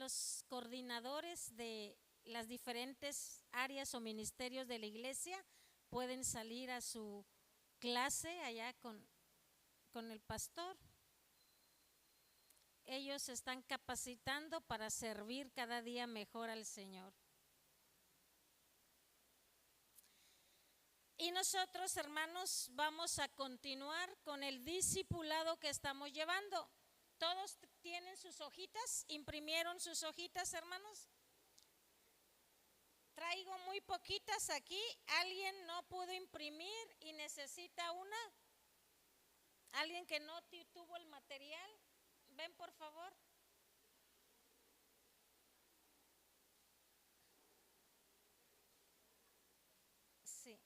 los coordinadores de las diferentes áreas o ministerios de la iglesia pueden salir a su clase allá con el pastor. Ellos se están capacitando para servir cada día mejor al Señor. Y nosotros, hermanos, vamos a continuar con el discipulado que estamos llevando. ¿Todos tienen sus hojitas? ¿Imprimieron sus hojitas, hermanos? Traigo muy poquitas aquí. ¿Alguien no pudo imprimir y necesita una? ¿Alguien que no tuvo el material? Ven, por favor. Sí.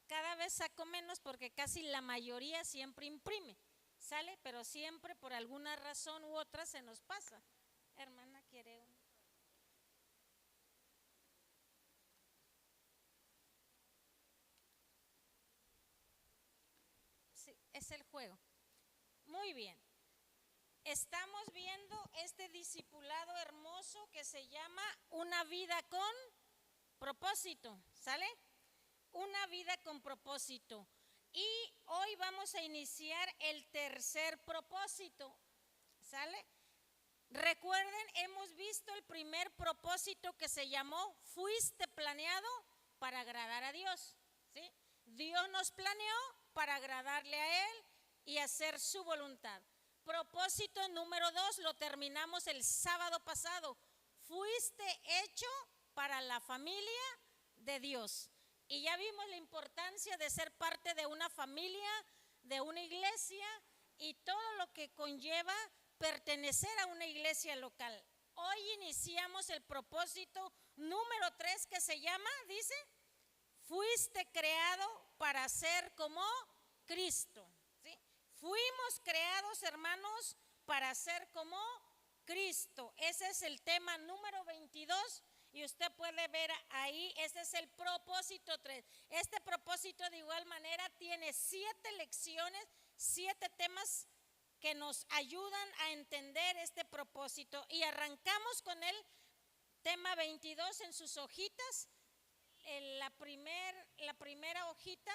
Cada vez saco menos porque casi la mayoría siempre imprime, ¿sale? Pero siempre por alguna razón u otra se nos pasa. Hermana, ¿quiere uno? Sí, es el juego. Muy bien. Estamos viendo este discipulado hermoso que se llama Una vida con propósito, ¿sale? Una vida con propósito. Y hoy vamos a iniciar el tercer propósito, ¿sale? Recuerden, hemos visto el primer propósito que se llamó fuiste planeado para agradar a Dios, ¿sí? Dios nos planeó para agradarle a Él y hacer su voluntad. Propósito número 2 lo terminamos el sábado pasado. Fuiste hecho para la familia de Dios. Y ya vimos la importancia de ser parte de una familia, de una iglesia y todo lo que conlleva pertenecer a una iglesia local. Hoy iniciamos el propósito número 3 que se llama, dice, fuiste creado para ser como Cristo. ¿Sí? Fuimos creados, hermanos, para ser como Cristo. Ese es el tema número 22. Y usted puede ver ahí, ese es el propósito 3. Este propósito de igual manera tiene 7 lecciones, 7 temas que nos ayudan a entender este propósito. Y arrancamos con el tema 22 en sus hojitas. La primera hojita,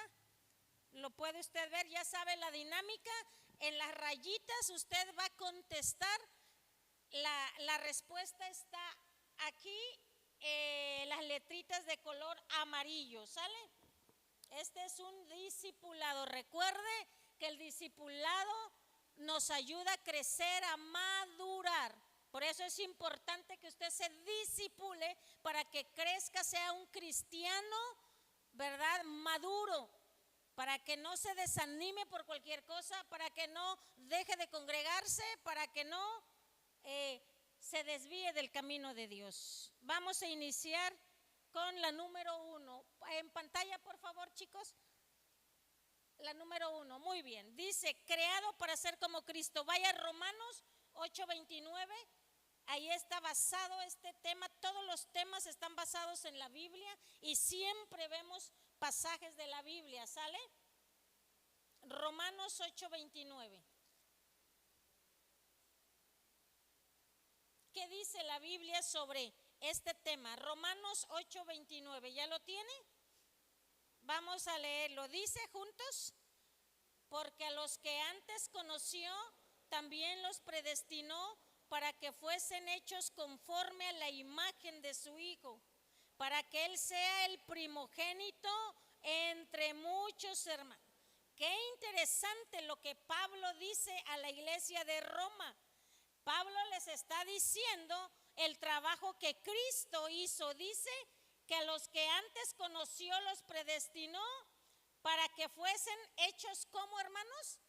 lo puede usted ver, ya sabe la dinámica. En las rayitas usted va a contestar, la respuesta está aquí. Las letritas de color amarillo, ¿sale? Este es un discipulado. Recuerde que el discipulado nos ayuda a crecer, a madurar. Por eso es importante que usted se discipule para que crezca, sea un cristiano, ¿verdad? Maduro, para que no se desanime por cualquier cosa, para que no deje de congregarse, para que no se desvíe del camino de Dios. Vamos a iniciar con la número 1. En pantalla, por favor, chicos. La número 1, muy bien. Dice, creado para ser como Cristo. Vaya Romanos 8:29. Ahí está basado este tema. Todos los temas están basados en la Biblia y siempre vemos pasajes de la Biblia, ¿sale? Romanos 8:29. ¿Qué dice la Biblia sobre este tema? Romanos 8:29, ¿ya lo tiene? Vamos a leerlo. Dice juntos, porque a los que antes conoció, también los predestinó para que fuesen hechos conforme a la imagen de su Hijo, para que Él sea el primogénito entre muchos hermanos. Qué interesante lo que Pablo dice a la iglesia de Roma. Pablo les está diciendo el trabajo que Cristo hizo. Dice que a los que antes conoció los predestinó para que fuesen hechos como, hermanos,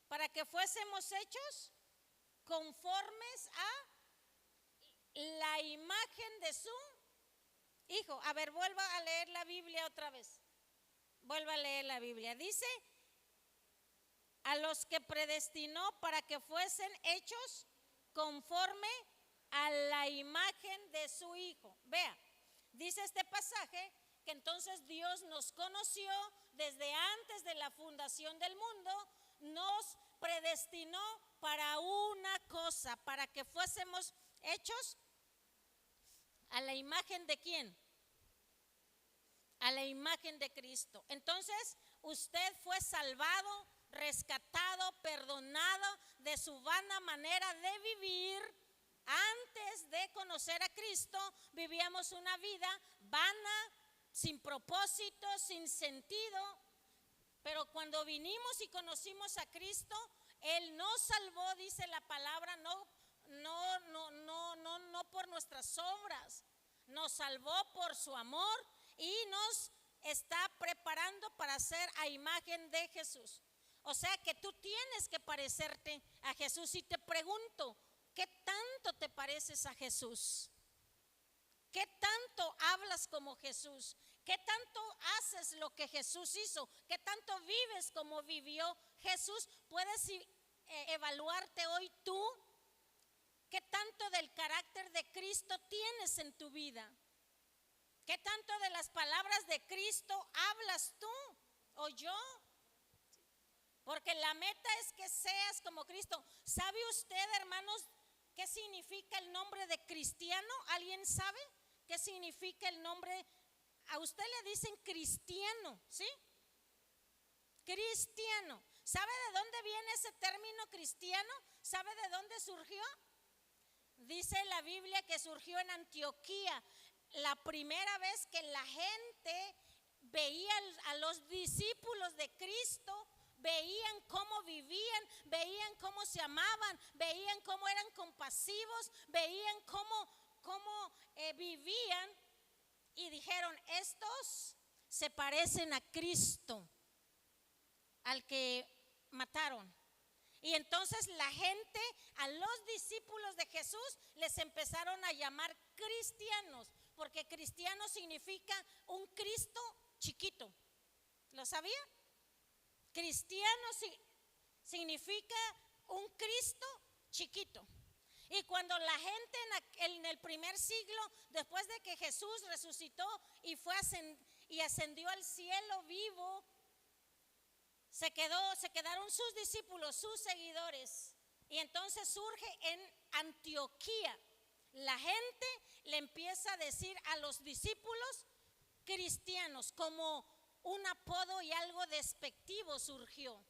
para que fuésemos hechos conformes a la imagen de su Hijo. A ver, vuelva a leer la Biblia otra vez. Vuelva a leer la Biblia. Dice, a los que predestinó para que fuesen hechos conforme a la imagen de su Hijo. Vea, dice este pasaje que entonces Dios nos conoció, desde antes de la fundación del mundo, nos predestinó para una cosa, para que fuésemos hechos a la imagen de ¿quién? A la imagen de Cristo. Entonces, usted fue salvado, rescatado, perdonado de su vana manera de vivir. Antes de conocer a Cristo, vivíamos una vida vana, sin propósito, sin sentido. Pero cuando vinimos y conocimos a Cristo, Él nos salvó, dice la palabra, no por nuestras obras, nos salvó por su amor y nos está preparando para ser a imagen de Jesús. O sea que tú tienes que parecerte a Jesús. Y te pregunto, ¿qué tanto te pareces a Jesús? ¿Qué tanto hablas como Jesús? ¿Qué tanto haces lo que Jesús hizo? ¿Qué tanto vives como vivió Jesús? ¿Puedes evaluarte hoy tú? ¿Qué tanto del carácter de Cristo tienes en tu vida? ¿Qué tanto de las palabras de Cristo hablas tú o yo? Porque la meta es que seas como Cristo. ¿Sabe usted, hermanos, qué significa el nombre de cristiano? ¿Alguien sabe qué significa el nombre? A usted le dicen cristiano, ¿sí? Cristiano. ¿Sabe de dónde viene ese término cristiano? ¿Sabe de dónde surgió? Dice la Biblia que surgió en Antioquía. La primera vez que la gente veía a los discípulos de Cristo, veían cómo vivían, veían cómo se amaban, veían cómo eran compasivos, veían cómo vivían, y dijeron: estos se parecen a Cristo, al que mataron. Y entonces la gente, a los discípulos de Jesús, les empezaron a llamar cristianos, porque cristiano significa un Cristo chiquito. ¿Lo sabía? Cristiano significa un Cristo chiquito. Y cuando la gente en el primer siglo, después de que Jesús resucitó y ascendió al cielo vivo, se quedaron sus discípulos, sus seguidores. Y entonces surge en Antioquía. La gente le empieza a decir a los discípulos cristianos, como un apodo y algo despectivo surgió.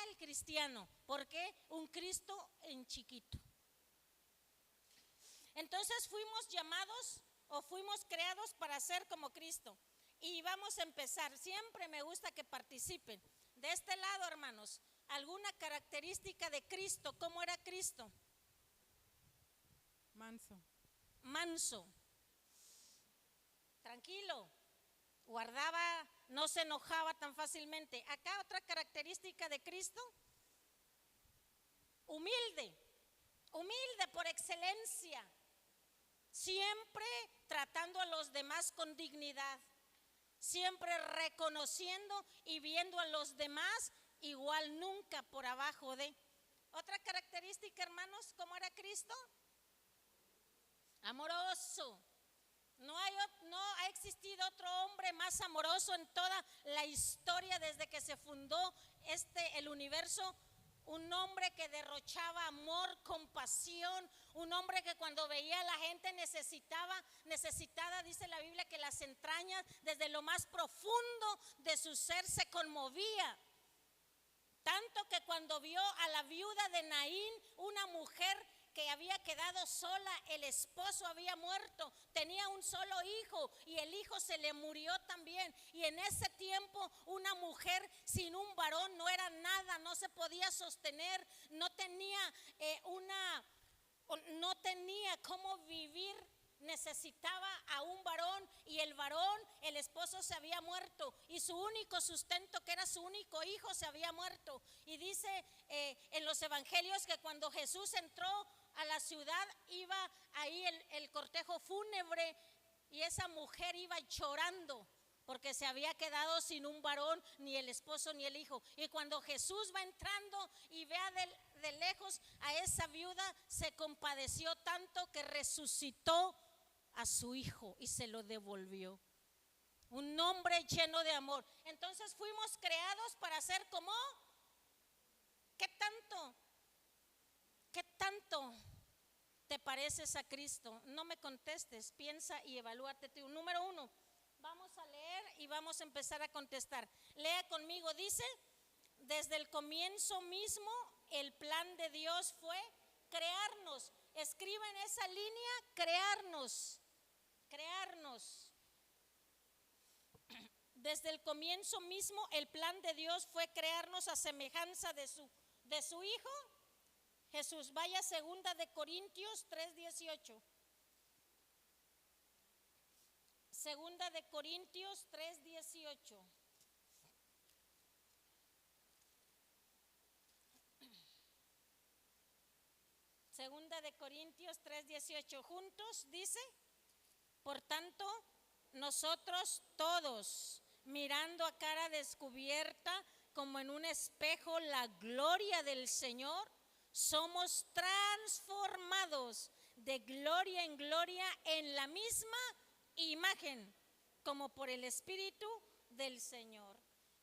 El cristiano, ¿por qué? Un Cristo en chiquito. Entonces fuimos llamados o fuimos creados para ser como Cristo. Y vamos a empezar. Siempre me gusta que participen. De este lado, hermanos, ¿alguna característica de Cristo? ¿Cómo era Cristo? Manso. Tranquilo. Guardaba, no se enojaba tan fácilmente. Acá otra característica de Cristo: humilde por excelencia, siempre tratando a los demás con dignidad, siempre reconociendo y viendo a los demás igual, nunca por abajo de. Otra característica, hermanos, ¿cómo era Cristo? Amoroso. No ha existido otro hombre más amoroso en toda la historia desde que se fundó el universo. Un hombre que derrochaba amor, compasión, un hombre que cuando veía a la gente necesitada, dice la Biblia que las entrañas, desde lo más profundo de su ser, se conmovía. Tanto que cuando vio a la viuda de Naín, una mujer que había quedado sola, el esposo había muerto, tenía un solo hijo y el hijo se le murió también. Y en ese tiempo una mujer sin un varón no era nada, no se podía sostener, no tenía cómo vivir, necesitaba a un varón, y el esposo se había muerto, y su único sustento, que era su único hijo, se había muerto. Y dice en los evangelios que cuando Jesús entró a la ciudad, iba ahí el cortejo fúnebre, y esa mujer iba llorando porque se había quedado sin un varón, ni el esposo ni el hijo. Y cuando Jesús va entrando y ve de lejos a esa viuda, se compadeció tanto que resucitó a su hijo y se lo devolvió. Un hombre lleno de amor. Entonces fuimos creados para ser como, ¿qué tanto? ¿Qué tanto te pareces a Cristo? No me contestes, piensa y evalúate tú. Número 1, vamos a leer y vamos a empezar a contestar. Lea conmigo, dice, desde el comienzo mismo el plan de Dios fue crearnos. Escriba en esa línea, crearnos. Desde el comienzo mismo el plan de Dios fue crearnos a semejanza de su Hijo Jesús. Vaya, 2 Corintios 3:18. 2 Corintios 3:18. Segunda de Corintios 3:18. Juntos dice, por tanto, nosotros todos, mirando a cara descubierta, como en un espejo, la gloria del Señor, somos transformados de gloria en gloria en la misma imagen, como por el Espíritu del Señor.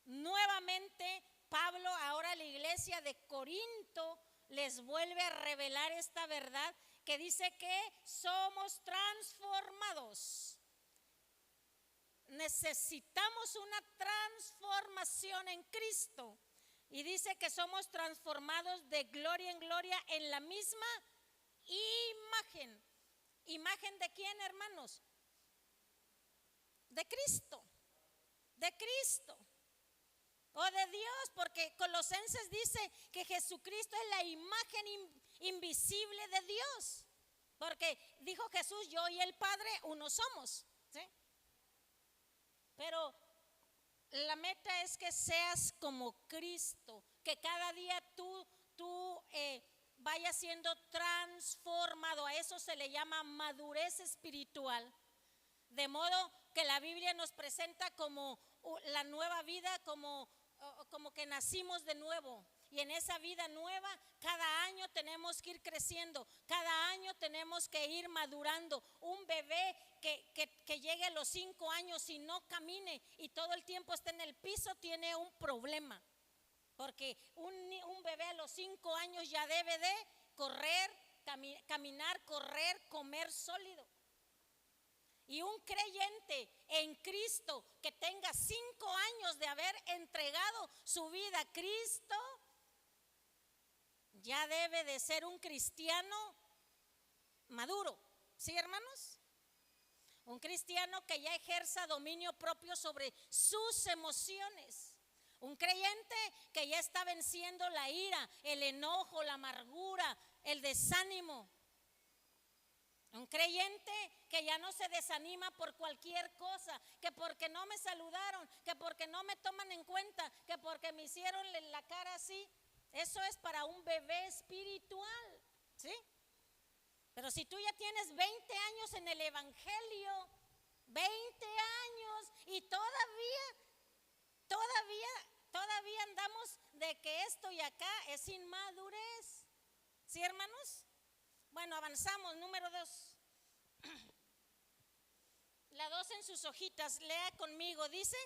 Nuevamente, Pablo, ahora la iglesia de Corinto, les vuelve a revelar esta verdad que dice que somos transformados. Necesitamos una transformación en Cristo. Y dice que somos transformados de gloria en gloria en la misma imagen. ¿Imagen de quién, hermanos? De Cristo. De Cristo. O de Dios, porque Colosenses dice que Jesucristo es la imagen invisible de Dios. Porque dijo Jesús, yo y el Padre uno somos, ¿sí? Pero la meta es que seas como Cristo, que cada día tú vayas siendo transformado. A eso se le llama madurez espiritual. De modo que la Biblia nos presenta como la nueva vida, como que nacimos de nuevo. Y en esa vida nueva, cada año tenemos que ir creciendo, cada año tenemos que ir madurando. Un bebé que llegue a los 5 años y no camine y todo el tiempo esté en el piso, tiene un problema. Porque un bebé a los 5 años ya debe de correr, caminar, correr, comer sólido. Y un creyente en Cristo que tenga 5 años de haber entregado su vida a Cristo, ya debe de ser un cristiano maduro. ¿Sí, hermanos? Un cristiano que ya ejerza dominio propio sobre sus emociones. Un creyente que ya está venciendo la ira, el enojo, la amargura, el desánimo. Un creyente que ya no se desanima por cualquier cosa, que porque no me saludaron, que porque no me toman en cuenta, que porque me hicieron la cara así. Eso es para un bebé espiritual, ¿sí? Pero si tú ya tienes 20 años en el evangelio, 20 años y todavía andamos de que esto y acá, es inmadurez. ¿Sí, hermanos? Bueno, avanzamos. Número 2. La 2 en sus hojitas, lea conmigo, dice: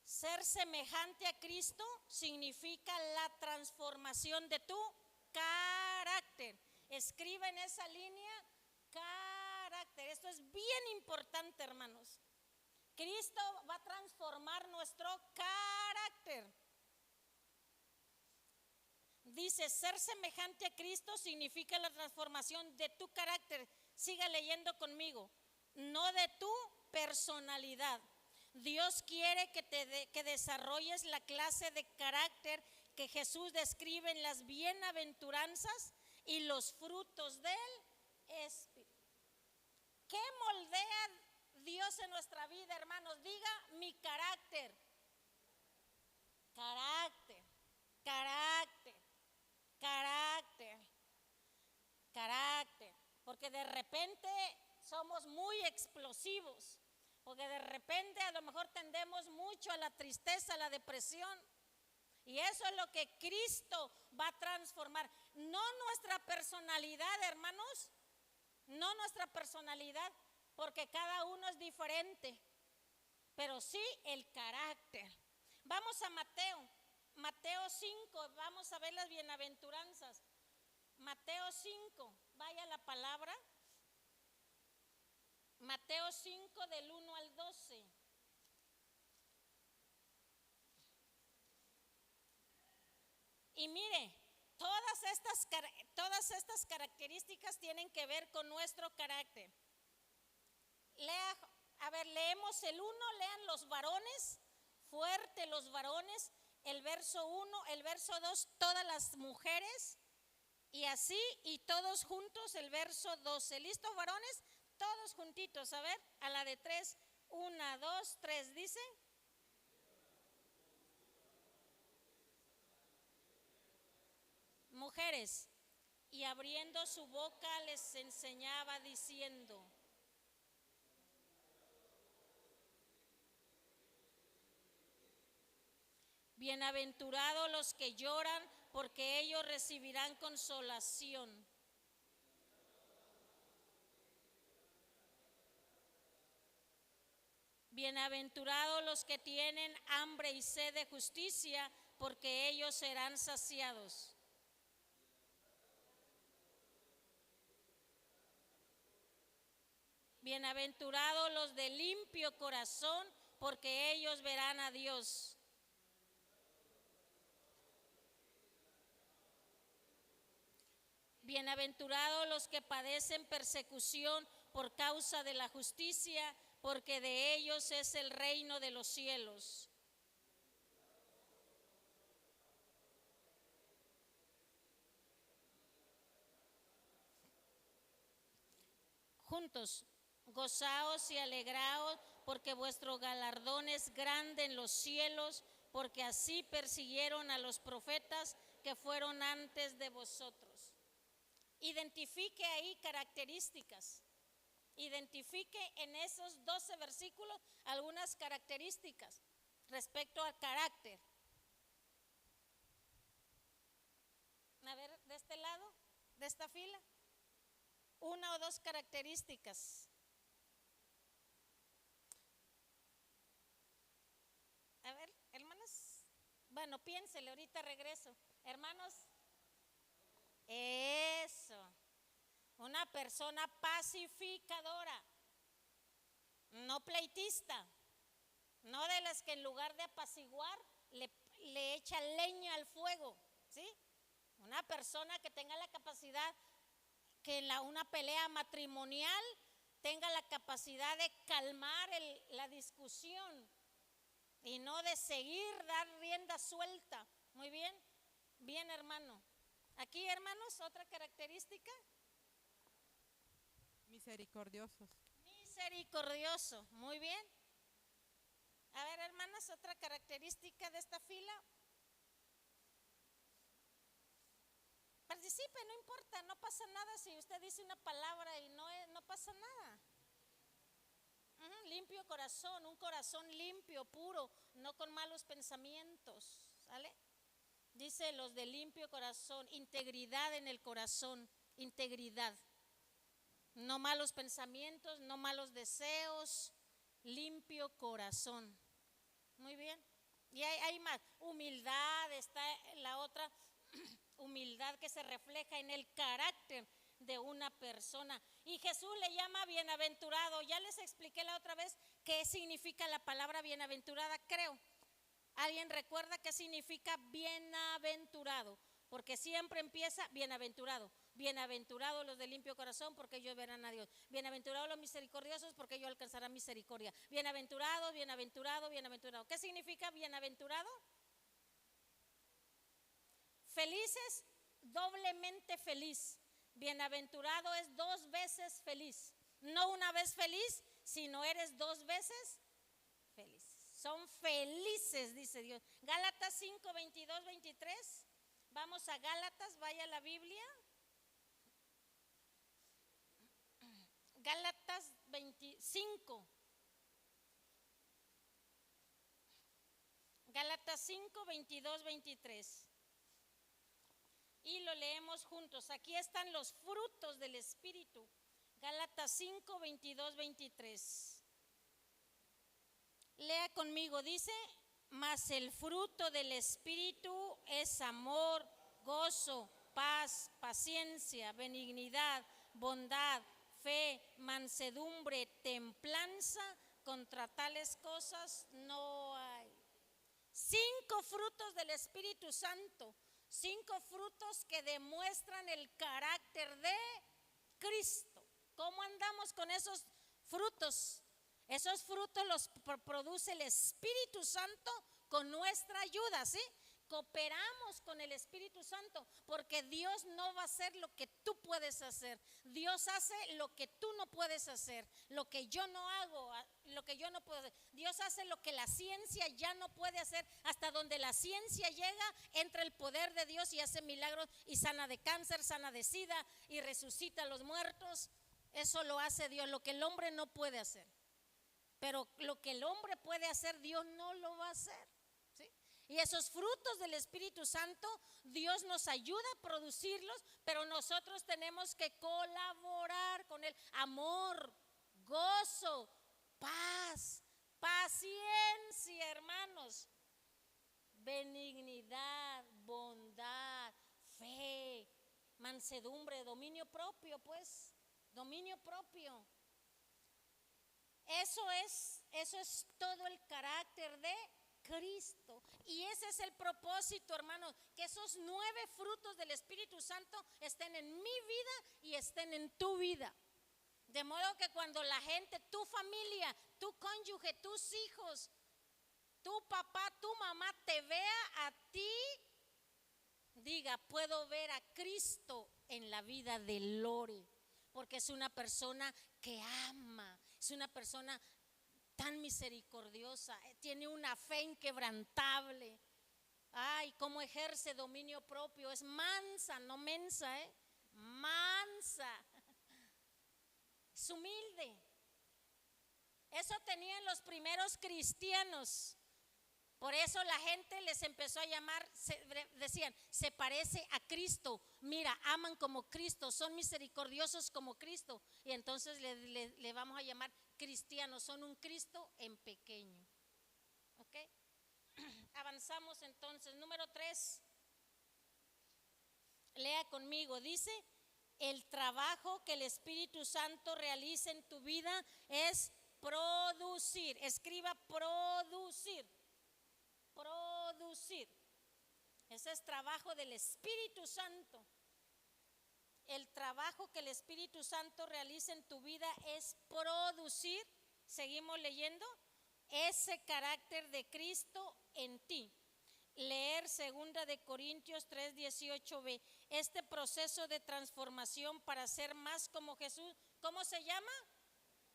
ser semejante a Cristo significa la transformación de tu carácter. Escriba en esa línea, carácter. Esto es bien importante, hermanos. Cristo va a transformar nuestro carácter. Dice, ser semejante a Cristo significa la transformación de tu carácter. Siga leyendo conmigo. No de tu personalidad. Dios quiere que desarrolles la clase de carácter que Jesús describe en las bienaventuranzas y los frutos del Espíritu. ¿Qué moldea Dios en nuestra vida, hermanos? Diga, mi carácter. Carácter, carácter, carácter, carácter. Porque de repente somos muy explosivos. Porque de repente a lo mejor tendemos mucho a la tristeza, a la depresión. Y eso es lo que Cristo va a transformar. No nuestra personalidad, hermanos. No nuestra personalidad, porque cada uno es diferente. pero sí el carácter. Vamos a Mateo 5, vamos a ver las bienaventuranzas. Mateo 5, vaya la palabra. Mateo 5 del 1 al 12. Y mire, todas estas características tienen que ver con nuestro carácter. Leemos el 1, lean los varones, fuerte los varones, el verso 1, el verso 2, todas las mujeres, y así, y todos juntos el verso 12. ¿Listos, varones? Todos juntitos, a ver, a la de 3, 1, 2, 3, dice. Mujeres, y abriendo su boca les enseñaba diciendo: bienaventurados los que lloran, porque ellos recibirán consolación. Bienaventurados los que tienen hambre y sed de justicia, porque ellos serán saciados. Bienaventurados los de limpio corazón, porque ellos verán a Dios. Bienaventurados los que padecen persecución por causa de la justicia, porque de ellos es el reino de los cielos. Juntos, gozaos y alegraos, porque vuestro galardón es grande en los cielos, porque así persiguieron a los profetas que fueron antes de vosotros. Identifique ahí características. Identifique en esos 12 versículos algunas características respecto al carácter. A ver, de este lado, de esta fila, una o dos características. A ver, hermanos, bueno, piénsele, ahorita regreso. Hermanos, eso, una persona pacificadora, no pleitista, no de las que en lugar de apaciguar le echa leña al fuego, ¿sí? Una persona que tenga la capacidad, que en una pelea matrimonial tenga la capacidad de calmar la discusión y no de seguir, dar rienda suelta. Muy bien, bien, hermano. Aquí, hermanos, otra característica. Misericordiosos. Misericordioso, muy bien. A ver, hermanas, otra característica de esta fila. Participe, no importa, no pasa nada si usted dice una palabra y no pasa nada. Limpio corazón, un corazón limpio, puro, no con malos pensamientos, ¿sale? Dice los de limpio corazón, integridad en el corazón, integridad. No malos pensamientos, no malos deseos, limpio corazón. Muy bien. Y hay más, humildad, está la otra, humildad que se refleja en el carácter de una persona. Y Jesús le llama bienaventurado. Ya les expliqué la otra vez qué significa la palabra bienaventurada, creo. ¿Alguien recuerda qué significa bienaventurado? Porque siempre empieza bienaventurado. Bienaventurados los de limpio corazón, porque ellos verán a Dios. Bienaventurados los misericordiosos, porque ellos alcanzarán misericordia. Bienaventurado, bienaventurado, bienaventurado. ¿Qué significa bienaventurado? Felices, doblemente feliz. Bienaventurado es 2 veces feliz. No una vez feliz, sino eres 2 veces feliz. Son felices, dice Dios. Gálatas 5, 22, 23. Vamos a Gálatas, vaya a la Biblia. Gálatas 25. Gálatas 5, 22, 23. Y lo leemos juntos. Aquí están los frutos del Espíritu. Gálatas 5, 22, 23. Lea conmigo, dice, mas el fruto del Espíritu es amor, gozo, paz, paciencia, benignidad, bondad, fe, mansedumbre, templanza. Contra tales cosas no hay. 5 frutos del Espíritu Santo, 5 frutos que demuestran el carácter de Cristo. ¿Cómo andamos con esos frutos? Esos frutos los produce el Espíritu Santo con nuestra ayuda, ¿sí? Cooperamos con el Espíritu Santo porque Dios no va a hacer lo que tú puedes hacer. Dios hace lo que tú no puedes hacer, lo que yo no hago, lo que yo no puedo hacer. Dios hace lo que la ciencia ya no puede hacer. Hasta donde la ciencia llega, entra el poder de Dios y hace milagros y sana de cáncer, sana de sida y resucita a los muertos. Eso lo hace Dios, lo que el hombre no puede hacer. Pero lo que el hombre puede hacer, Dios no lo va a hacer, ¿sí? Y esos frutos del Espíritu Santo, Dios nos ayuda a producirlos, pero nosotros tenemos que colaborar con Él. Amor, gozo, paz, paciencia, hermanos, benignidad, bondad, fe, mansedumbre, dominio propio, pues, dominio propio. Eso es todo el carácter de Cristo. Y ese es el propósito, hermanos, que esos 9 frutos del Espíritu Santo estén en mi vida y estén en tu vida. De modo que cuando la gente, tu familia, tu cónyuge, tus hijos, tu papá, tu mamá te vea a ti, diga, puedo ver a Cristo en la vida de Lore, porque es una persona que ama, es una persona tan misericordiosa, tiene una fe inquebrantable. Ay, cómo ejerce dominio propio, es mansa, no mensa, mansa, es humilde. Eso tenían los primeros cristianos. Por eso la gente les empezó a llamar, decían, se parece a Cristo. Mira, aman como Cristo, son misericordiosos como Cristo. Y entonces le vamos a llamar cristianos, son un Cristo en pequeño. ¿Ok? Avanzamos entonces. Número 3. Lea conmigo, dice, el trabajo que el Espíritu Santo realiza en tu vida es producir. Escriba producir. Producir. Ese es trabajo del Espíritu Santo. El trabajo que el Espíritu Santo realiza en tu vida es producir, seguimos leyendo, ese carácter de Cristo en ti. Leer 2 de Corintios 3:18b. Este proceso de transformación para ser más como Jesús, ¿cómo se llama?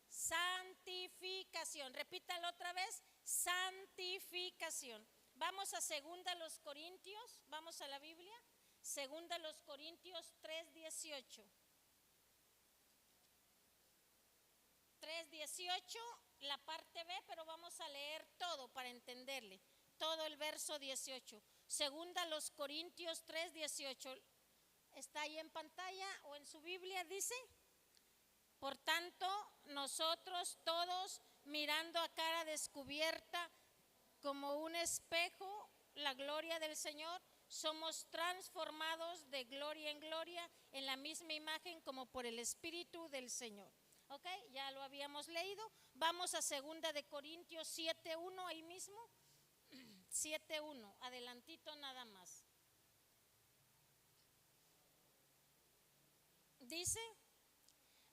Santificación. Repítalo otra vez, santificación. Vamos a 2 Corintios, vamos a la Biblia, 2 Corintios 3:18. 3:18, la parte B, pero vamos a leer todo para entenderle, todo el verso 18. 2 Corintios 3:18. ¿Está ahí en pantalla o en su Biblia? Dice, por tanto, nosotros todos, mirando a cara descubierta, como un espejo, la gloria del Señor, somos transformados de gloria en gloria en la misma imagen como por el Espíritu del Señor. ¿Ok? Ya lo habíamos leído. Vamos a 2 de Corintios 7:1, ahí mismo. 7:1, adelantito nada más. Dice,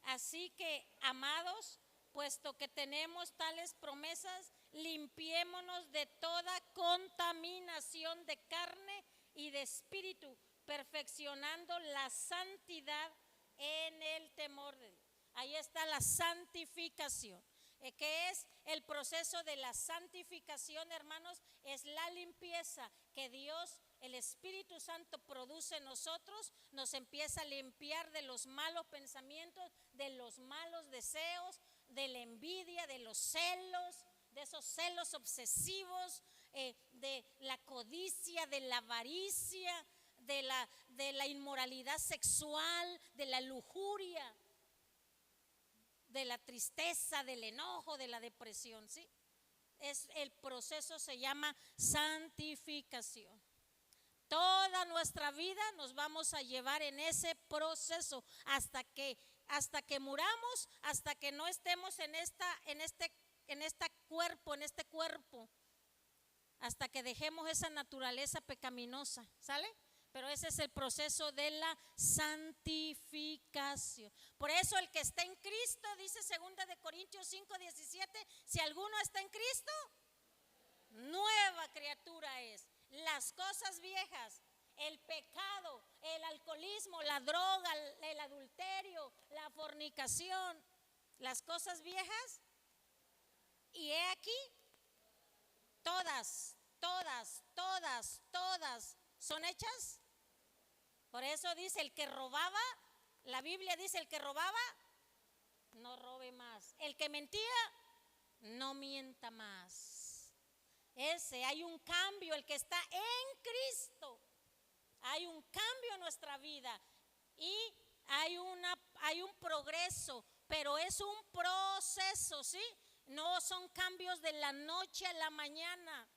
así que, amados, puesto que tenemos tales promesas, limpiémonos de toda contaminación de carne y de espíritu, perfeccionando la santidad en el temor de Dios. Ahí está la santificación. ¿Qué es el proceso de la santificación, hermanos? Es la limpieza que Dios, el Espíritu Santo, produce en nosotros. Nos empieza a limpiar de los malos pensamientos, de los malos deseos, de la envidia, de los celos, de esos celos obsesivos, de la codicia, de la avaricia, de la inmoralidad sexual, de la lujuria, de la tristeza, del enojo, de la depresión, ¿sí? El proceso se llama santificación. Toda nuestra vida nos vamos a llevar en ese proceso hasta que muramos, hasta que no estemos en este cuerpo, hasta que dejemos esa naturaleza pecaminosa, ¿sale? Pero ese es el proceso de la santificación. Por eso el que está en Cristo, dice 2 de Corintios 5:17, si alguno está en Cristo, nueva criatura es. Las cosas viejas, el pecado, el alcoholismo, la droga, el adulterio, la fornicación, las cosas viejas, y he aquí, todas son hechas. Por eso dice el que robaba, la Biblia dice el que robaba, no robe más. El que mentía, no mienta más. Hay un cambio, el que está en Cristo, hay un cambio en nuestra vida y hay un progreso, pero es un proceso, ¿sí? No son cambios de la noche a la mañana,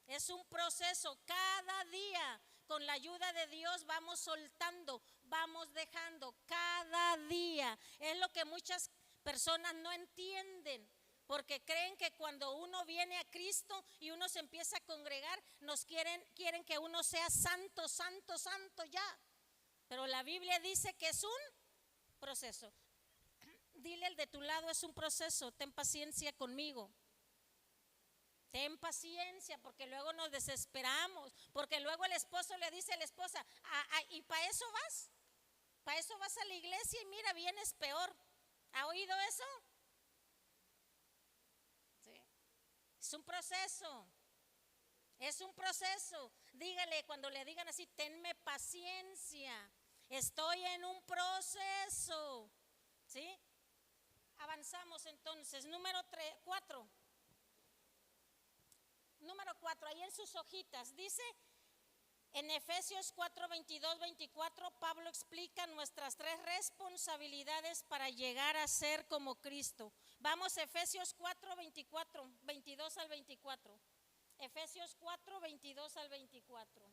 es un proceso. Cada día, con la ayuda de Dios, vamos soltando, vamos dejando, cada día. Es lo que muchas personas no entienden, porque creen que cuando uno viene a Cristo y uno se empieza a congregar, quieren que uno sea santo ya. Pero la Biblia dice que es un proceso. Dile al de tu lado, es un proceso, ten paciencia conmigo. Ten paciencia, porque luego nos desesperamos, porque luego el esposo le dice a la esposa, ¿y para eso vas? ¿Para eso vas a la iglesia y mira, vienes peor? ¿Ha oído eso? Sí. Es un proceso. Es un proceso. Dígale, cuando le digan así, tenme paciencia. Estoy en un proceso. ¿Sí? Avanzamos entonces. Número 4. Número 4, ahí en sus hojitas, dice en Efesios 4, 22, 24, Pablo explica nuestras 3 responsabilidades para llegar a ser como Cristo. Vamos, Efesios 4, 24, 22 al 24. Efesios 4, 22 al 24.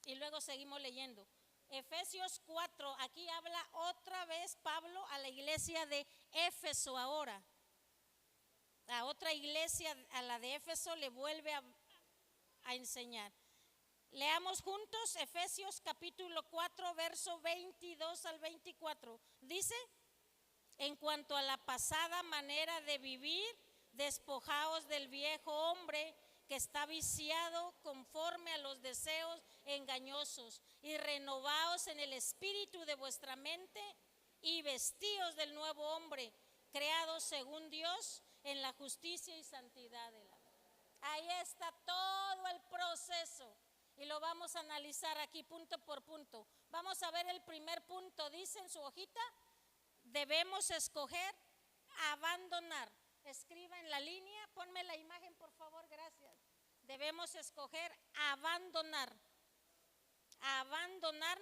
Y luego seguimos leyendo. Efesios 4, aquí habla otra vez Pablo a la iglesia de Éfeso ahora. A otra iglesia, a la de Éfeso, le vuelve a enseñar. Leamos juntos Efesios capítulo 4, verso 22 al 24. Dice, en cuanto a la pasada manera de vivir, despojaos del viejo hombre que está viciado conforme a los deseos engañosos, y renovaos en el espíritu de vuestra mente, y vestíos del nuevo hombre, creado según Dios, en la justicia y santidad de la verdad. Ahí está todo el proceso y lo vamos a analizar aquí punto por punto. Vamos a ver el primer punto, dice en su hojita, debemos escoger abandonar. Escriba en la línea, ponme la imagen por favor, gracias. Debemos escoger abandonar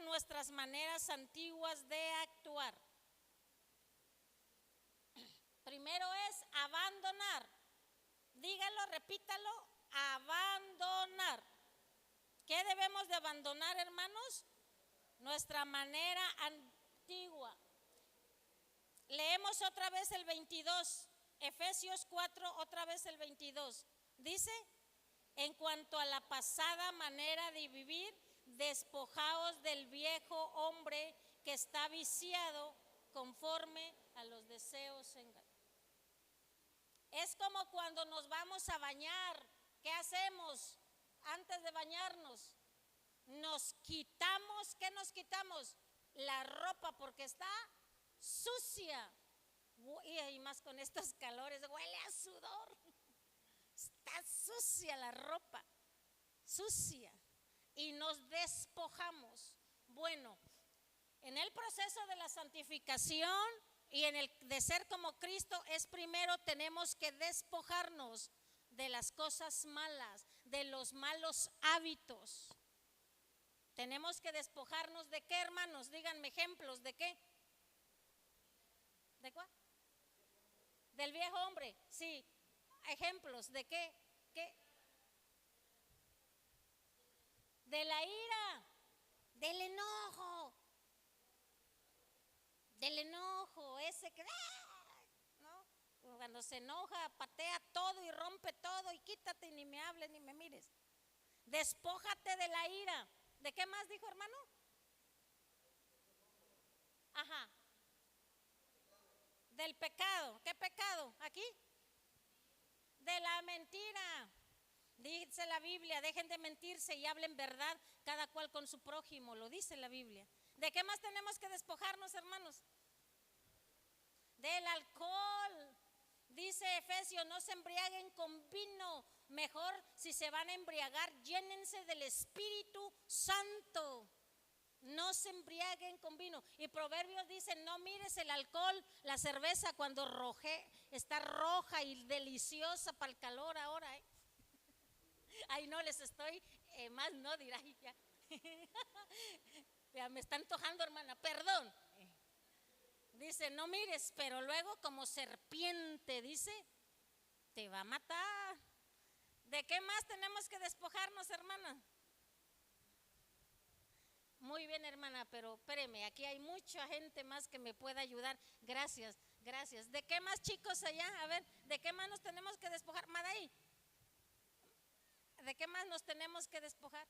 nuestras maneras antiguas de actuar. Primero es abandonar. Dígalo, repítalo, abandonar. ¿Qué debemos de abandonar, hermanos? Nuestra manera antigua. Leemos otra vez el 22, Efesios 4, otra vez el 22. Dice, en cuanto a la pasada manera de vivir, despojaos del viejo hombre que está viciado conforme a los deseos engañosos. Es como cuando nos vamos a bañar. ¿Qué hacemos antes de bañarnos? Nos quitamos, ¿qué nos quitamos? La ropa porque está sucia. Y más con estos calores, huele a sudor. Está sucia la ropa, sucia. Y nos despojamos. Bueno, en el proceso de la santificación y en el de ser como Cristo, es primero tenemos que despojarnos de las cosas malas, de los malos hábitos. Tenemos que despojarnos de qué, hermanos, díganme ejemplos, ¿de qué? ¿De cuál? Del viejo hombre, sí. Ejemplos de qué, de la ira, del enojo, ese que, ¿no? Cuando se enoja, patea todo y rompe todo y quítate y ni me hables ni me mires. Despójate de la ira. ¿De qué más dijo, hermano? Ajá. Del pecado. ¿Qué pecado? ¿Aquí? De la mentira. Dice la Biblia, dejen de mentirse y hablen verdad cada cual con su prójimo, lo dice la Biblia. ¿De qué más tenemos que despojarnos, hermanos? Del alcohol. Dice Efesios, no se embriaguen con vino, mejor si se van a embriagar, llénense del Espíritu Santo. No se embriaguen con vino. Y Proverbios dice, no mires el alcohol, la cerveza cuando está roja y deliciosa para el calor ahora, ¿eh? Ay, no les estoy, más no dirá ya. Ya me está antojando, hermana, perdón. Dice, no mires, pero luego como serpiente, dice, te va a matar. ¿De qué más tenemos que despojarnos, hermana? Muy bien, hermana, pero espéreme, aquí hay mucha gente más que me pueda ayudar. Gracias, gracias. ¿De qué más, chicos, allá? A ver, ¿de qué más nos tenemos que despojar? Madaí, ¿de qué más nos tenemos que despojar?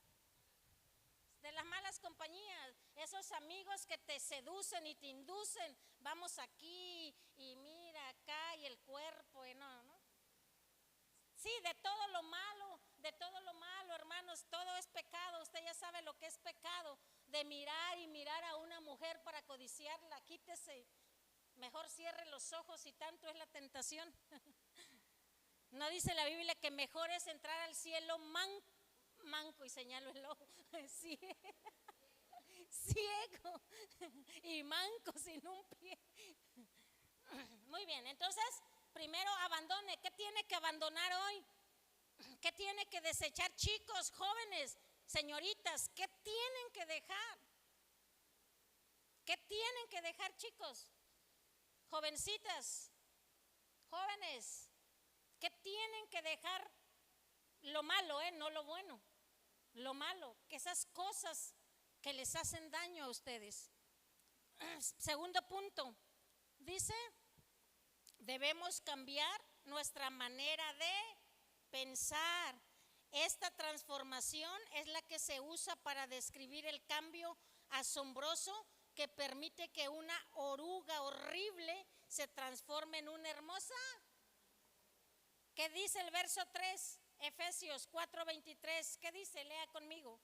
De las malas compañías, esos amigos que te seducen y te inducen, vamos aquí y mira acá y el cuerpo, no. Sí, de todo lo malo, hermanos, todo es pecado. Usted ya sabe lo que es pecado, de mirar y mirar a una mujer para codiciarla. Quítese, mejor cierre los ojos si tanto es la tentación. ¿No dice la Biblia que mejor es entrar al cielo manco, y señalo el ojo, ciego y manco sin un pie? Muy bien, entonces primero abandone. ¿Qué tiene que abandonar hoy? ¿Qué tiene que desechar, chicos, jóvenes, señoritas? ¿Qué tienen que dejar? ¿Qué tienen que dejar, chicos? Jovencitas, jóvenes, ¿qué tienen que dejar? Lo malo, no lo bueno. Lo malo, que esas cosas que les hacen daño a ustedes. Segundo punto, dice, debemos cambiar nuestra manera de pensar. Esta transformación es la que se usa para describir el cambio asombroso que permite que una oruga horrible se transforme en una hermosa. ¿Qué dice el verso 3? Efesios 4:23, ¿qué dice? Lea conmigo.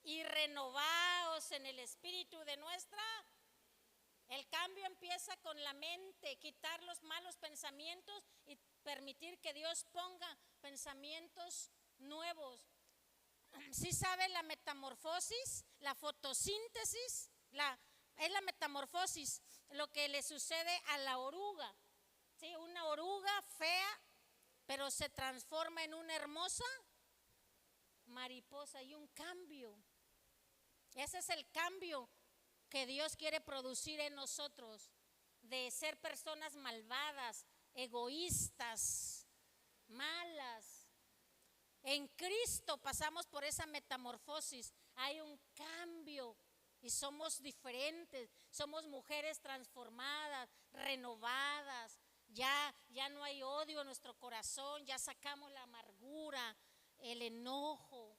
Y renovaos en el espíritu de nuestra. El cambio empieza con la mente, quitar los malos pensamientos y permitir que Dios ponga pensamientos nuevos. ¿Sí sabe la metamorfosis? La fotosíntesis, es la metamorfosis, lo que le sucede a la oruga. ¿Sí? Una oruga fea, pero se transforma en una hermosa mariposa. Y un cambio. Ese es el cambio que Dios quiere producir en nosotros, de ser personas malvadas, egoístas, malas. En Cristo pasamos por esa metamorfosis. Hay un cambio y somos diferentes. Somos mujeres transformadas, renovadas. Ya no hay odio en nuestro corazón, ya sacamos la amargura, el enojo,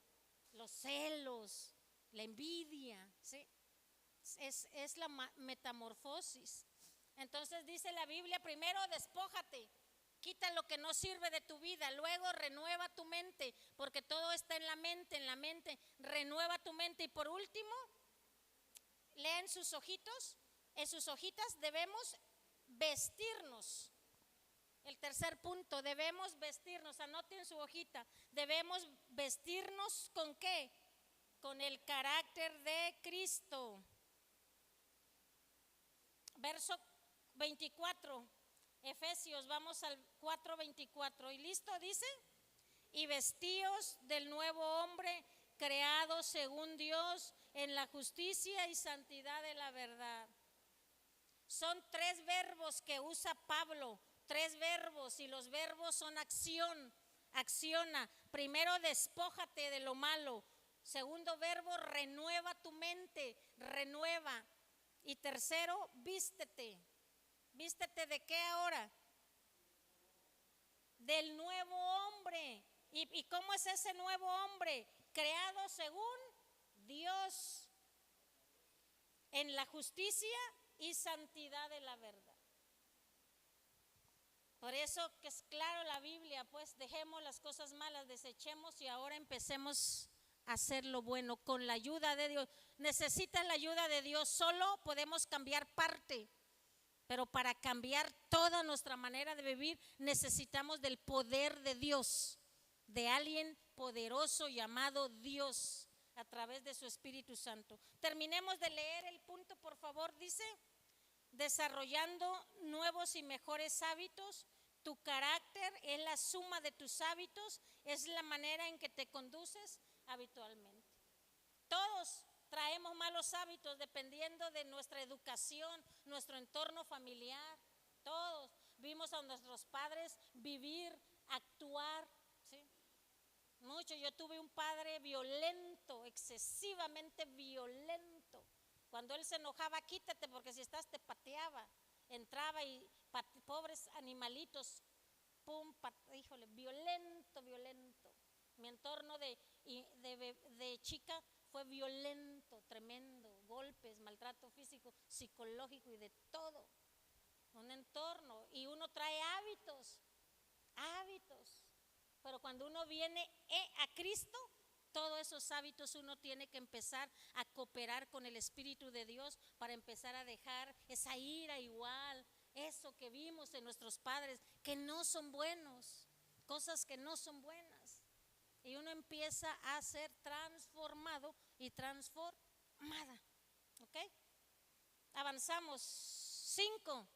los celos, la envidia, ¿sí? Es la metamorfosis. Entonces dice la Biblia, primero despójate, quita lo que no sirve de tu vida, luego renueva tu mente, porque todo está en la mente, renueva tu mente. Y por último, leen sus ojitos, en sus hojitas debemos vestirnos. El tercer punto, debemos vestirnos, anoten su hojita, debemos vestirnos ¿con qué? Con el carácter de Cristo. Verso 24, Efesios, vamos al 4:24, y listo, dice, y vestíos del nuevo hombre creado según Dios en la justicia y santidad de la verdad. Son tres verbos que usa Pablo 3 verbos y los verbos son acción, acciona. Primero, despójate de lo malo. Segundo verbo, renueva tu mente, renueva. Y tercero, vístete. ¿Vístete de qué ahora? Del nuevo hombre. ¿Y cómo es ese nuevo hombre? Creado según Dios, en la justicia y santidad de la verdad. Por eso que es claro la Biblia, pues dejemos las cosas malas, desechemos y ahora empecemos a hacer lo bueno con la ayuda de Dios. Necesitas la ayuda de Dios, solo podemos cambiar parte, pero para cambiar toda nuestra manera de vivir necesitamos del poder de Dios, de alguien poderoso llamado Dios a través de su Espíritu Santo. Terminemos de leer el punto, por favor. Dice: desarrollando nuevos y mejores hábitos. Tu carácter es la suma de tus hábitos, es la manera en que te conduces habitualmente. Todos traemos malos hábitos dependiendo de nuestra educación, nuestro entorno familiar. Todos vimos a nuestros padres vivir, actuar, ¿sí? Mucho. Yo tuve un padre violento, excesivamente violento. Cuando él se enojaba, quítate porque si estás te pateaba. Entraba y pobres animalitos, pum, híjole, violento, violento. Mi entorno de chica fue violento, tremendo, golpes, maltrato físico, psicológico y de todo. Un entorno, y uno trae hábitos. Pero cuando uno viene a Cristo, todos esos hábitos uno tiene que empezar a cooperar con el Espíritu de Dios para empezar a dejar esa ira igual, eso que vimos en nuestros padres, que no son buenos, cosas que no son buenas. Y uno empieza a ser transformado y transformada. ¿Ok? Avanzamos. 5.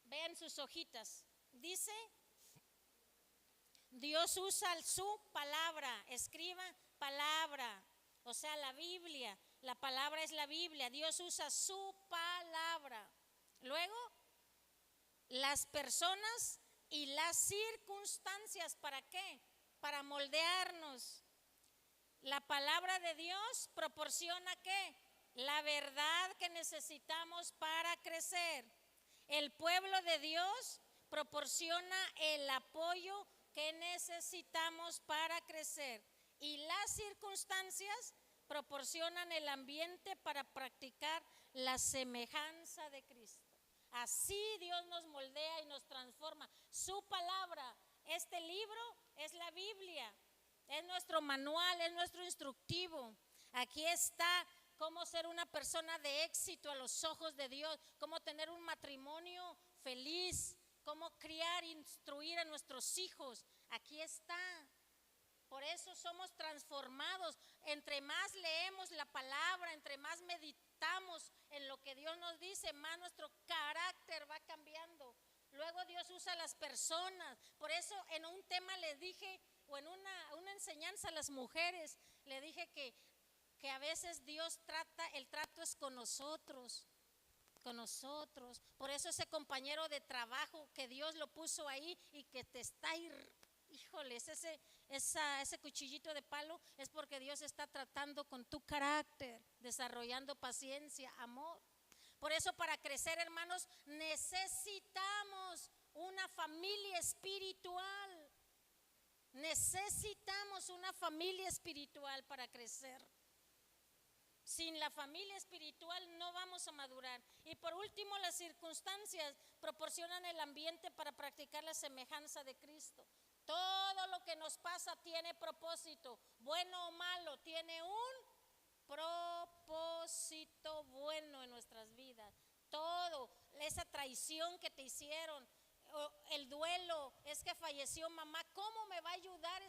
Vean sus hojitas. Dice: Dios usa su palabra. Escriba palabra, o sea, la Biblia. La palabra es la Biblia. Dios usa su palabra. Luego, las personas y las circunstancias. ¿Para qué? Para moldearnos. La palabra de Dios proporciona ¿qué? La verdad que necesitamos para crecer. El pueblo de Dios proporciona el apoyo que necesitamos para crecer. Y las circunstancias proporcionan el ambiente para practicar la semejanza de Cristo. Así Dios nos moldea y nos transforma. Su palabra, este libro es la Biblia, es nuestro manual, es nuestro instructivo. Aquí está cómo ser una persona de éxito a los ojos de Dios, cómo tener un matrimonio feliz, cómo criar e instruir a nuestros hijos. Aquí está. Por eso somos transformados. Entre más leemos la palabra, entre más meditamos en lo que Dios nos dice, más nuestro carácter va cambiando. Luego Dios usa a las personas. Por eso en un tema les dije, o en una enseñanza a las mujeres, le dije que a veces Dios trata, el trato es con nosotros. Por eso ese compañero de trabajo que Dios lo puso ahí y que te está híjole, ese cuchillito de palo, es porque Dios está tratando con tu carácter, desarrollando paciencia, amor. Por eso, para crecer, hermanos, necesitamos una familia espiritual. Necesitamos una familia espiritual para crecer. Sin la familia espiritual no vamos a madurar. Y por último, las circunstancias proporcionan el ambiente para practicar la semejanza de Cristo. Todo lo que nos pasa tiene propósito, bueno o malo, tiene un propósito bueno en nuestras vidas. Todo, esa traición que te hicieron, el duelo, es que falleció mamá, ¿cómo me va a ayudar?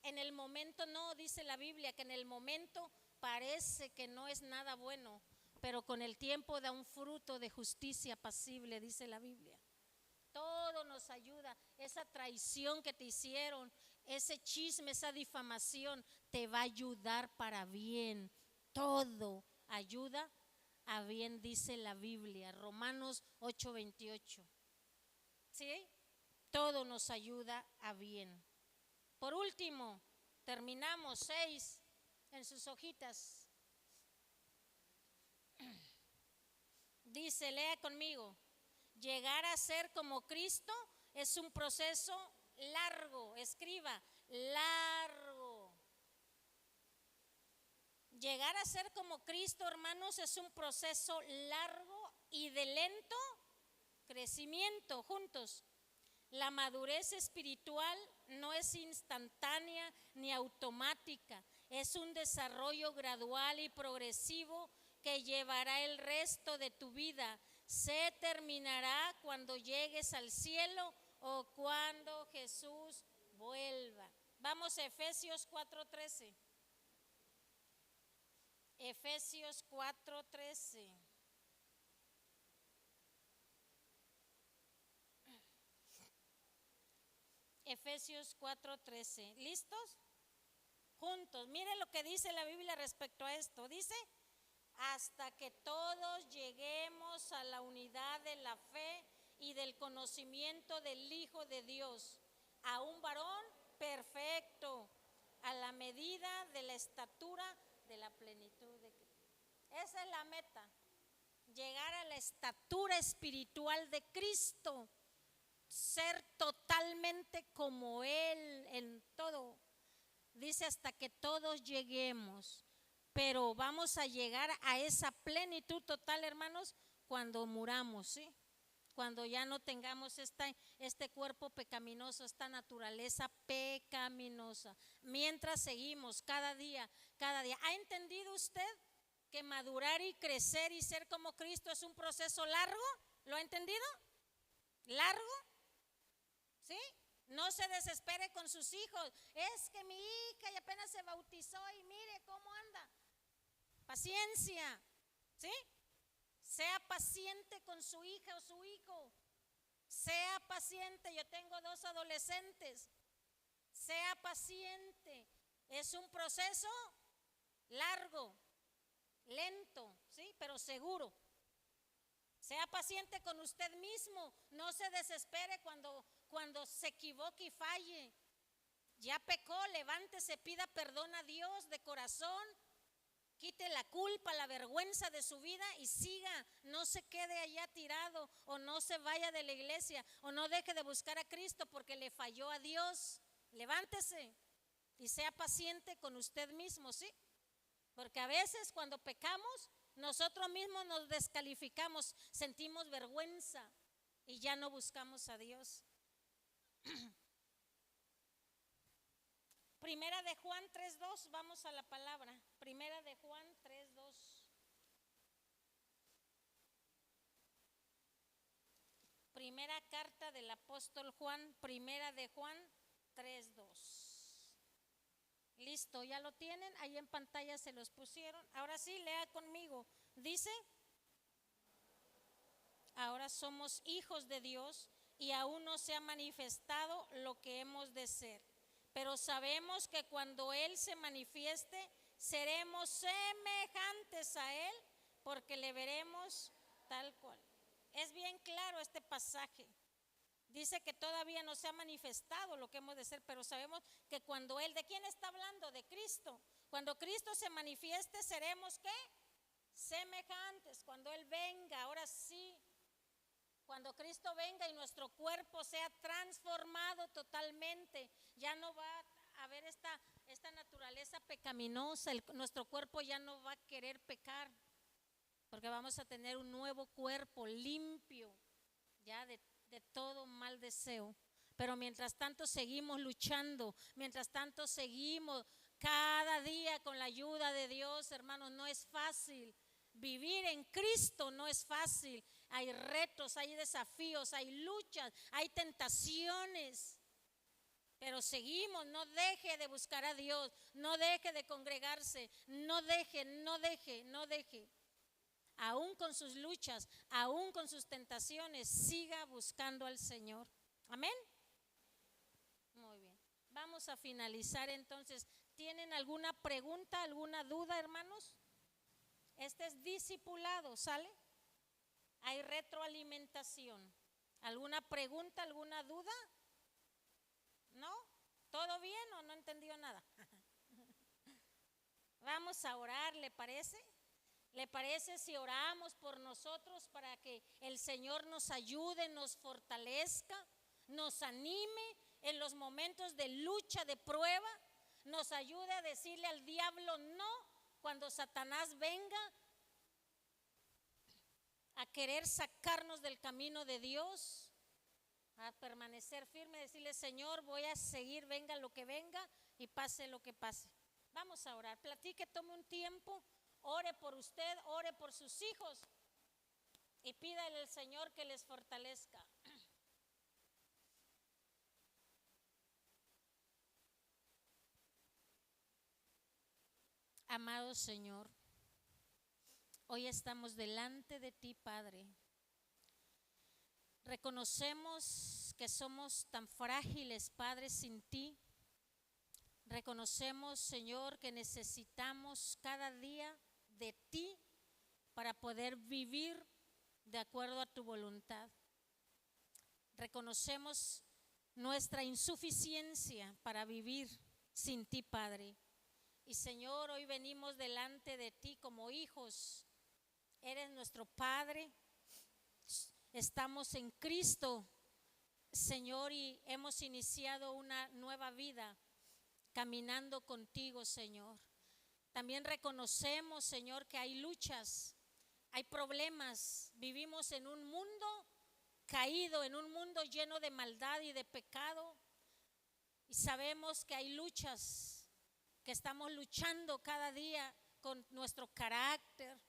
En el momento no, dice la Biblia, que en el momento parece que no es nada bueno, pero con el tiempo da un fruto de justicia apacible, dice la Biblia. Todo nos ayuda. Esa traición que te hicieron, ese chisme, esa difamación, te va a ayudar para bien. Todo ayuda a bien, dice la Biblia, Romanos 8:28. ¿sí? Todo nos ayuda a bien. Por último, terminamos 6 en sus hojitas. Dice, lea conmigo, llegar a ser como Cristo es un proceso largo, escriba, largo. Llegar a ser como Cristo, hermanos, es un proceso largo y de lento crecimiento. Juntos, la madurez espiritual no es instantánea ni automática, es un desarrollo gradual y progresivo que llevará el resto de tu vida. Se terminará cuando llegues al cielo o cuando Jesús vuelva. Vamos a Efesios 4:13. Efesios 4:13. Efesios 4:13. ¿Listos? Juntos. Mire lo que dice la Biblia respecto a esto. Dice, hasta que todos lleguemos a la unidad de la fe y del conocimiento del Hijo de Dios, a un varón perfecto, a la medida de la estatura de la plenitud de Cristo. Esa es la meta, llegar a la estatura espiritual de Cristo, ser totalmente como Él en todo. Dice hasta que todos lleguemos, pero vamos a llegar a esa plenitud total, hermanos, cuando muramos, ¿sí? Cuando ya no tengamos este cuerpo pecaminoso, esta naturaleza pecaminosa. Mientras seguimos cada día. ¿Ha entendido usted que madurar y crecer y ser como Cristo es un proceso largo? ¿Lo ha entendido? ¿Largo? ¿Sí? No se desespere con sus hijos. Es que mi hija ya apenas se bautizó y mire cómo anda. Paciencia, ¿sí? Sea paciente con su hija o su hijo. Sea paciente. Yo tengo 2 adolescentes. Sea paciente. Es un proceso largo, lento, ¿sí? Pero seguro. Sea paciente con usted mismo. No se desespere cuando se equivoque y falle. Ya pecó, levántese, pida perdón a Dios de corazón. Quite la culpa, la vergüenza de su vida y siga. No se quede allá tirado o no se vaya de la iglesia o no deje de buscar a Cristo porque le falló a Dios. Levántese y sea paciente con usted mismo, ¿sí? Porque a veces cuando pecamos, nosotros mismos nos descalificamos, sentimos vergüenza y ya no buscamos a Dios. Primera de Juan 3:2, vamos a la palabra. Primera de Juan 3:2. Primera carta del apóstol Juan, Primera de Juan 3:2. Listo, ¿ya lo tienen? Ahí en pantalla se los pusieron. Ahora sí, lea conmigo. Dice, ahora somos hijos de Dios y aún no se ha manifestado lo que hemos de ser. Pero sabemos que cuando Él se manifieste, seremos semejantes a Él, porque le veremos tal cual. Es bien claro este pasaje. Dice que todavía no se ha manifestado lo que hemos de ser, pero sabemos que cuando Él, ¿de quién está hablando? De Cristo. Cuando Cristo se manifieste, seremos ¿qué? Semejantes. Cuando Él venga, ahora sí. Cuando Cristo venga y nuestro cuerpo sea transformado totalmente, ya no va a haber esta naturaleza pecaminosa, nuestro cuerpo ya no va a querer pecar, porque vamos a tener un nuevo cuerpo limpio, ya de todo mal deseo. Pero mientras tanto seguimos luchando, mientras tanto seguimos cada día con la ayuda de Dios, hermanos, no es fácil. Vivir en Cristo no es fácil. Hay retos, hay desafíos, hay luchas, hay tentaciones. Pero seguimos, no deje de buscar a Dios, no deje de congregarse, no deje. Aún con sus luchas, aún con sus tentaciones, siga buscando al Señor. Amén. Muy bien. Vamos a finalizar entonces. ¿Tienen alguna pregunta, alguna duda, hermanos? Este es discipulado, ¿sale? Hay retroalimentación. ¿Alguna pregunta, alguna duda? ¿No? ¿Todo bien o no entendió nada? Vamos a orar, ¿le parece? ¿Le parece si oramos por nosotros para que el Señor nos ayude, nos fortalezca, nos anime en los momentos de lucha, de prueba? Nos ayude a decirle al diablo no cuando Satanás venga a querer sacarnos del camino de Dios, a permanecer firme, decirle: Señor, voy a seguir, venga lo que venga y pase lo que pase. Vamos a orar, platique, tome un tiempo, ore por usted, ore por sus hijos y pídale al Señor que les fortalezca. Amado Señor, hoy estamos delante de ti, Padre. Reconocemos que somos tan frágiles, Padre, sin ti. Reconocemos, Señor, que necesitamos cada día de ti para poder vivir de acuerdo a tu voluntad. Reconocemos nuestra insuficiencia para vivir sin ti, Padre. Y Señor, hoy venimos delante de ti como hijos. Eres nuestro Padre. Estamos en Cristo, Señor, y hemos iniciado una nueva vida caminando contigo, Señor. También reconocemos, Señor, que hay luchas, hay problemas. Vivimos en un mundo caído, en un mundo lleno de maldad y de pecado. Y sabemos que hay luchas, que estamos luchando cada día con nuestro carácter,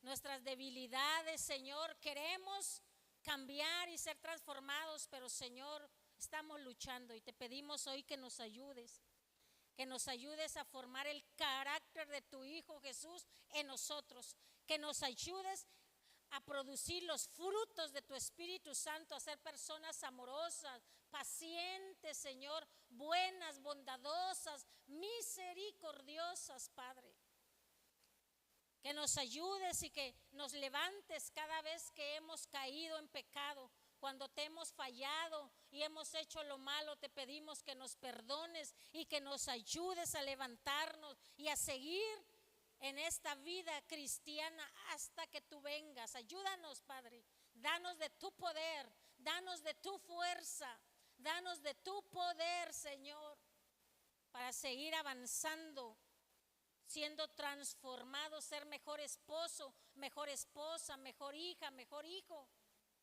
nuestras debilidades, Señor. Queremos cambiar y ser transformados, pero Señor, estamos luchando y te pedimos hoy que nos ayudes a formar el carácter de tu Hijo Jesús en nosotros, que nos ayudes a producir los frutos de tu Espíritu Santo, a ser personas amorosas, pacientes, Señor, buenas, bondadosas, misericordiosas, Padre. Que nos ayudes y que nos levantes cada vez que hemos caído en pecado. Cuando te hemos fallado y hemos hecho lo malo, te pedimos que nos perdones y que nos ayudes a levantarnos y a seguir en esta vida cristiana hasta que tú vengas. Ayúdanos, Padre. Danos de tu poder, danos de tu fuerza, danos de tu poder, Señor, para seguir avanzando, siendo transformados, ser mejor esposo, mejor esposa, mejor hija, mejor hijo,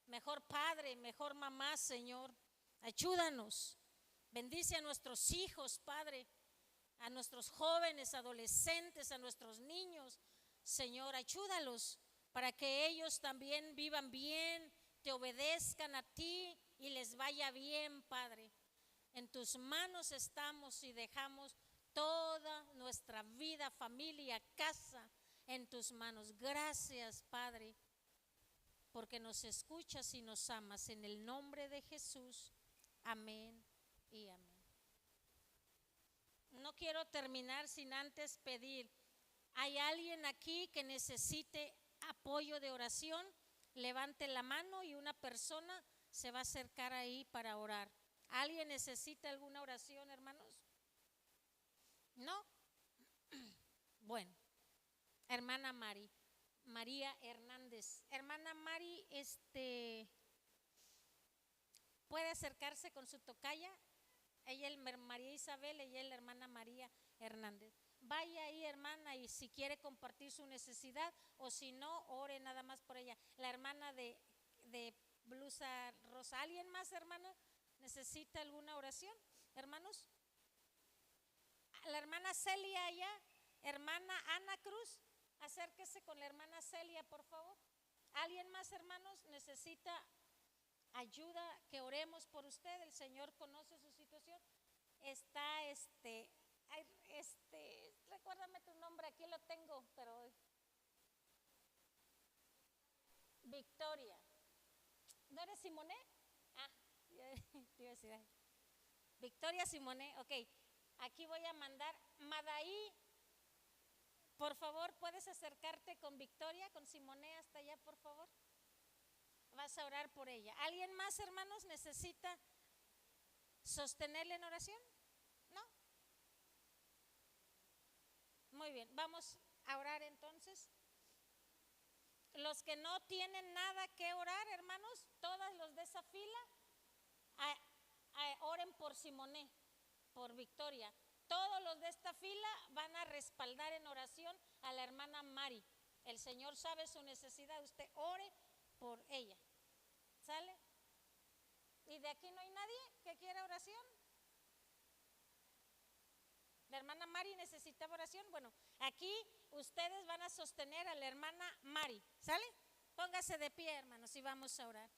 mejor padre, mejor mamá, Señor. Ayúdanos. Bendice a nuestros hijos, Padre, a nuestros jóvenes, adolescentes, a nuestros niños. Señor, ayúdalos para que ellos también vivan bien, te obedezcan a ti y les vaya bien, Padre. En tus manos estamos y dejamos toda nuestra vida, familia, casa en tus manos. Gracias, Padre, porque nos escuchas y nos amas. En el nombre de Jesús, amén y amén. No quiero terminar sin antes pedir, ¿hay alguien aquí que necesite apoyo de oración? Levante la mano y una persona se va a acercar ahí para orar. ¿Alguien necesita alguna oración, hermanos? ¿No? Bueno, hermana María Hernández. Hermana Mari, puede acercarse con su tocaya. Ella es María Isabel, ella es la hermana María Hernández. Vaya ahí, hermana, y si quiere compartir su necesidad, o si no, ore nada más por ella. La hermana de blusa rosa. ¿Alguien más, hermana, necesita alguna oración, hermanos? La hermana Celia allá, hermana Ana Cruz, acérquese con la hermana Celia, por favor. ¿Alguien más, hermanos, necesita ayuda, que oremos por usted? El Señor conoce su situación. Está recuérdame tu nombre, aquí lo tengo, pero Victoria. ¿No eres Simoné? Ah, te iba a decir, Victoria Simoné, ok. Aquí voy a mandar, Madaí, por favor, ¿puedes acercarte con Victoria, con Simoné hasta allá, por favor? vas a orar por ella. ¿Alguien más, hermanos, necesita sostenerle en oración? ¿No? Muy bien, vamos a orar entonces. Los que no tienen nada que orar, hermanos, todos los de esa fila, oren por Simoné, por Victoria. Todos los de esta fila van a respaldar en oración a la hermana Mari. El Señor sabe su necesidad, usted ore por ella. ¿Sale? ¿Y de aquí no hay nadie que quiera oración? La hermana Mari necesitaba oración. Bueno, aquí ustedes van a sostener a la hermana Mari. ¿Sale? Póngase de pie, hermanos, y vamos a orar.